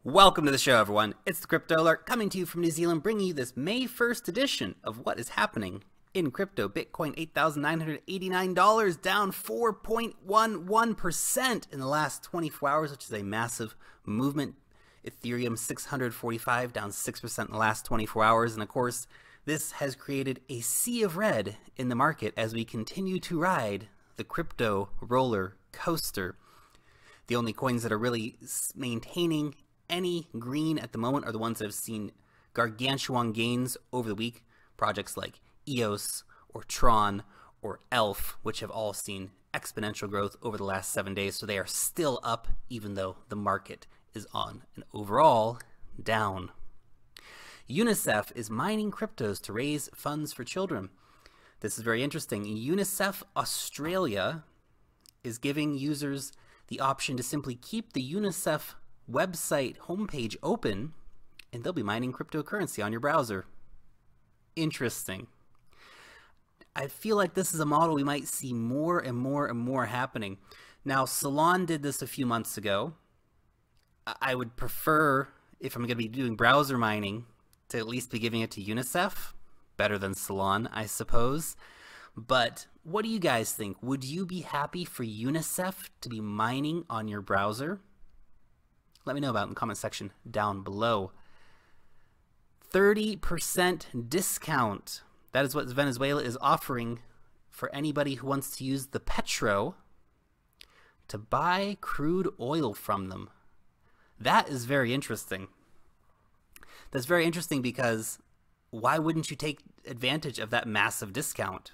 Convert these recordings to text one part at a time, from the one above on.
Welcome to the show, everyone. It's the Crypto Alert coming to you from New Zealand, bringing you this May 1st edition of what is happening in crypto. Bitcoin, $8,989, down 4.11% in the last 24 hours, which is a massive movement. Ethereum, 645, down 6% in the last 24 hours. And of course, this has created a sea of red in the market as we continue to ride the crypto roller coaster. The only coins that are really maintaining any green at the moment are the ones that have seen gargantuan gains over the week. Projects like EOS or Tron or ELF, which have all seen exponential growth over the last 7 days. So they are still up, even though the market is on an overall down. UNICEF is mining cryptos to raise funds for children. This is very interesting. UNICEF Australia is giving users the option to simply keep the UNICEF website homepage open, and they'll be mining cryptocurrency on your browser. Interesting. I feel like this is a model we might see more and more happening. Now, Salon did this a few months ago. I would prefer, if I'm going to be doing browser mining, to at least be giving it to UNICEF. Better than Salon, I suppose. But what do you guys think? Would you be happy for UNICEF to be mining on your browser? Let me know about it in the comment section down below. 30% discount. That is what Venezuela is offering for anybody who wants to use the Petro to buy crude oil from them. That is very interesting. That's very interesting because why wouldn't you take advantage of that massive discount?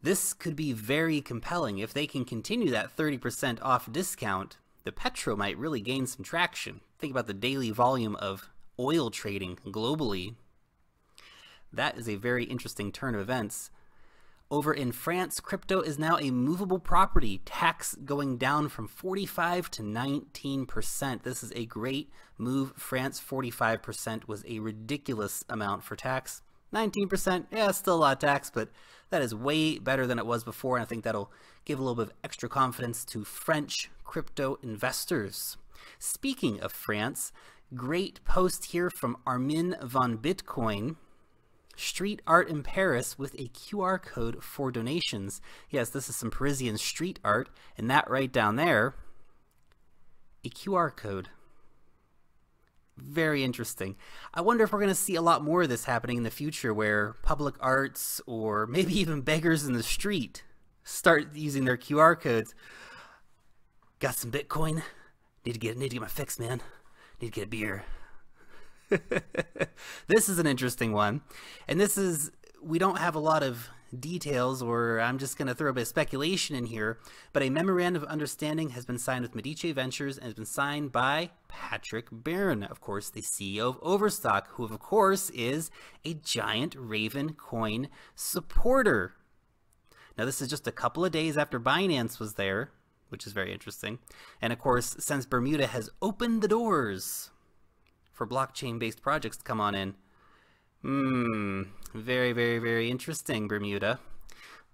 This could be very compelling. If they can continue that 30% off discount, the Petro might really gain some traction. Think about the daily volume of oil trading globally. That is a very interesting turn of events. Over in France, crypto is now a movable property. Tax going down from 45 to 19%. This is a great move. France, 45% was a ridiculous amount for tax. 19%, yeah, still a lot of tax, but that is way better than it was before, and I think that'll give a little bit of extra confidence to French crypto investors. Speaking of France, great post here from Armin von Bitcoin. Street art in Paris with a QR code for donations. Yes, this is some Parisian street art, and that right down there, a QR code. Very interesting. I wonder if we're going to see a lot more of this happening in the future, where public arts or maybe even beggars in the street start using their QR codes. Got some Bitcoin? Need to get my fix, man. Need to get a beer. This is an interesting one. And this is, we don't have a lot of details, or I'm just going to throw a bit of speculation in here, but a memorandum of understanding has been signed with Medici Ventures and has been signed by Patrick Barron, of course, the CEO of Overstock, who of course is a giant Raven coin supporter. Now, this is just a couple of days after Binance was there, which is very interesting. And of course, since Bermuda has opened the doors for blockchain-based projects to come on in. Very interesting, Bermuda.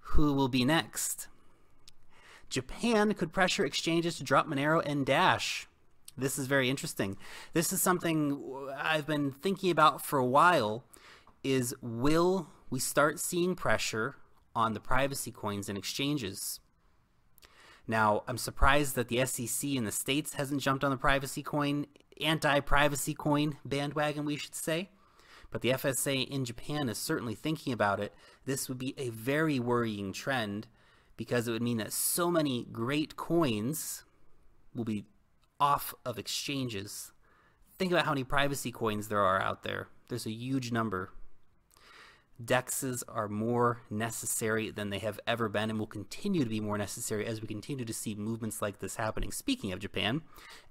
Who will be next? Japan could pressure exchanges to drop Monero and Dash. This is very interesting. This is something I've been thinking about for a while, is will we start seeing pressure on the privacy coins and exchanges? Now, I'm surprised that the SEC in the States hasn't jumped on the privacy coin, anti-privacy coin bandwagon, we should say. But the FSA in Japan is certainly thinking about it. This would be a very worrying trend, because it would mean that so many great coins will be off of exchanges. Think about how many privacy coins there are out there. There's a huge number. DEXs are more necessary than they have ever been, and will continue to be more necessary as we continue to see movements like this happening. Speaking of Japan,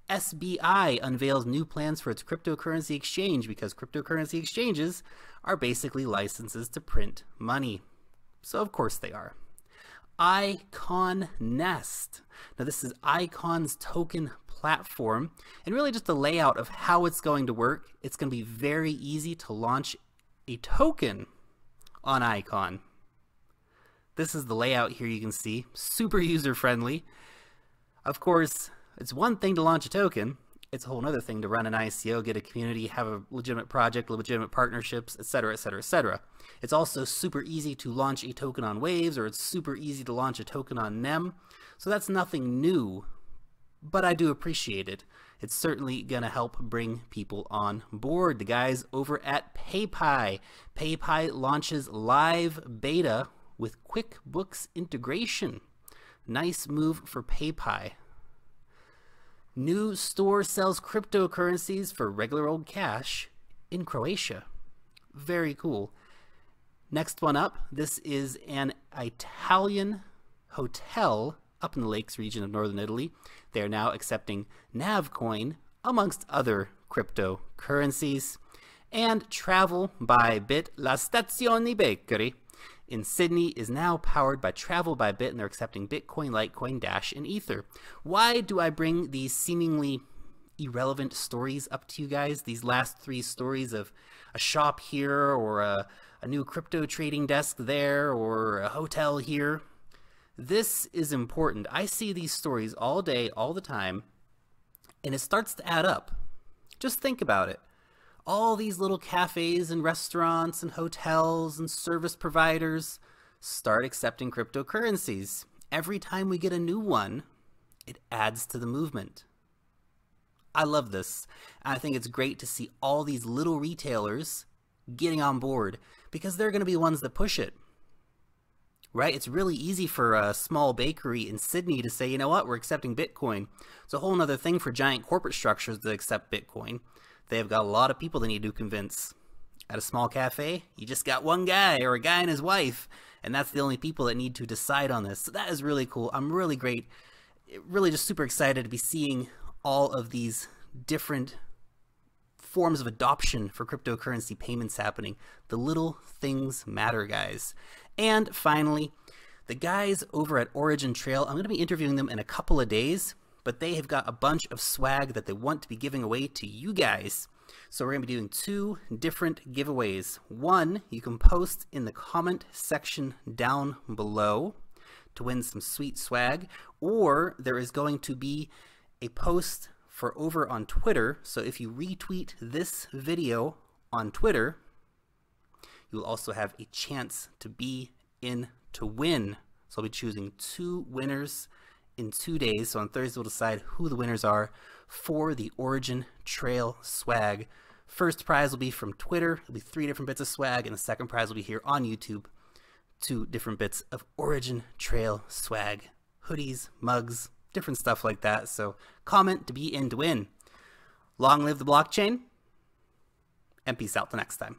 SBI unveils new plans for its cryptocurrency exchange, because cryptocurrency exchanges are basically licenses to print money. So of course they are. Icon Nest. Now this is Icon's token platform, and really just the layout of how it's going to work. It's going to be very easy to launch a token on Icon. This is the layout here, you can see. Super user friendly. Of course, It's one thing to launch a token. It's a whole other thing to run an ICO, get a community, have a legitimate project, legitimate partnerships, etc., etc., etc. It's also super easy to launch a token on Waves, or it's super easy to launch a token on NEM. So that's nothing new, but I do appreciate it. It's certainly going to help bring people on board. The guys over at Paypi. Paypi launches live beta with QuickBooks integration. Nice move for Paypi. New store sells cryptocurrencies for regular old cash in Croatia. Very cool. Next one up, this is an Italian hotel up in the Lakes region of northern Italy. They are now accepting Navcoin amongst other cryptocurrencies. And TravelByBit, La Stazione Bakery in Sydney is now powered by TravelByBit, and they're accepting Bitcoin, Litecoin, Dash, and Ether. Why do I bring these seemingly irrelevant stories up to you guys? These last three stories of a shop here, or a new crypto trading desk there, or a hotel here. This is important. I see these stories all day, all the time, and it starts to add up. Just think about it. All these little cafes and restaurants and hotels and service providers start accepting cryptocurrencies. Every time we get a new one, it adds to the movement. I love this. I think it's great to see all these little retailers getting on board, because they're going to be the ones that push it. Right? It's really easy for a small bakery in Sydney to say, you know what, we're accepting Bitcoin. It's a whole other thing for giant corporate structures to accept Bitcoin. They've got a lot of people they need to convince. At a small cafe, you just got one guy, or a guy and his wife, and that's the only people that need to decide on this. So that is really cool. I'm really just super excited to be seeing all of these different forms of adoption for cryptocurrency payments happening. The little things matter, guys. And finally, the guys over at Origin Trail, I'm going to be interviewing them in a couple of days, but they have got a bunch of swag that they want to be giving away to you guys. So we're going to be doing two different giveaways. One, you can post in the comment section down below to win some sweet swag, or there is going to be a post for over on Twitter. So if you retweet this video on Twitter, you'll also have a chance to be in to win. So I'll be choosing two winners in 2 days. So on Thursday, we'll decide who the winners are for the Origin Trail swag. First prize will be from Twitter. It'll be 3 different bits of swag, and the second prize will be here on YouTube. 2 different bits of Origin Trail swag. Hoodies, mugs, different stuff like that. So comment to be in to win. Long live the blockchain, and peace out till next time.